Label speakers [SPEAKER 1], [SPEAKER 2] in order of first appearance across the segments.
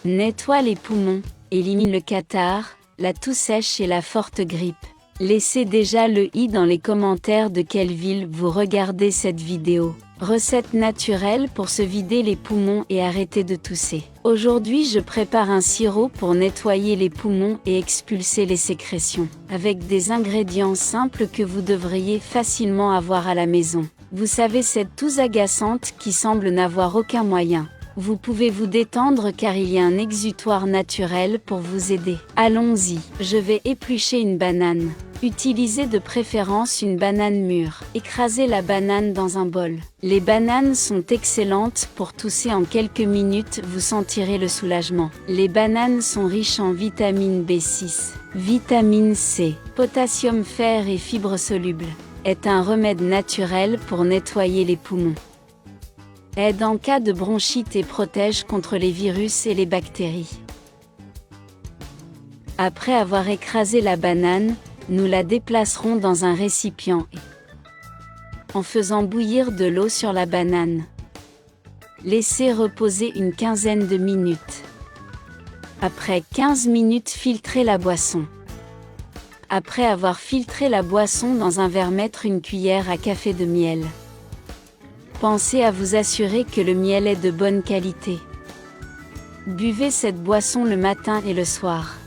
[SPEAKER 1] Nettoie les poumons, élimine le catarrhe, la toux sèche et la forte grippe. Laissez déjà le i dans les commentaires de quelle ville vous regardez cette vidéo. Recette naturelle pour se vider les poumons et arrêter de tousser. Aujourd'hui je prépare un sirop pour nettoyer les poumons et expulser les sécrétions. Avec des ingrédients simples que vous devriez facilement avoir à la maison. Vous savez, cette toux agaçante qui semble n'avoir aucun moyen. Vous pouvez vous détendre car il y a un exutoire naturel pour vous aider. Allons-y. Je vais éplucher une banane. Utilisez de préférence une banane mûre. Écrasez la banane dans un bol. Les bananes sont excellentes pour tousser en quelques minutes, vous sentirez le soulagement. Les bananes sont riches en vitamine B6, vitamine C, potassium, fer et fibres solubles. Est un remède naturel pour nettoyer les poumons. Aide en cas de bronchite et protège contre les virus et les bactéries. Après avoir écrasé la banane, nous la déplacerons dans un récipient en faisant bouillir de l'eau sur la banane. Laissez reposer une quinzaine de minutes. Après 15 minutes, filtrez la boisson. Après avoir filtré la boisson dans un verre, mettre une cuillère à café de miel. Pensez à vous assurer que le miel est de bonne qualité. Buvez cette boisson le matin et le soir.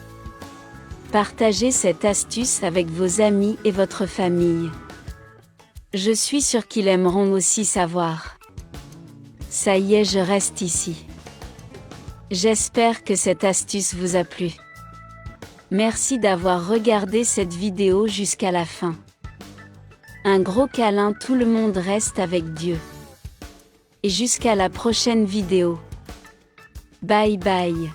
[SPEAKER 1] Partagez cette astuce avec vos amis et votre famille. Je suis sûre qu'ils aimeront aussi savoir. Ça y est, je reste ici. J'espère que cette astuce vous a plu. Merci d'avoir regardé cette vidéo jusqu'à la fin. Un gros câlin, tout le monde reste avec Dieu. Et jusqu'à la prochaine vidéo. Bye bye.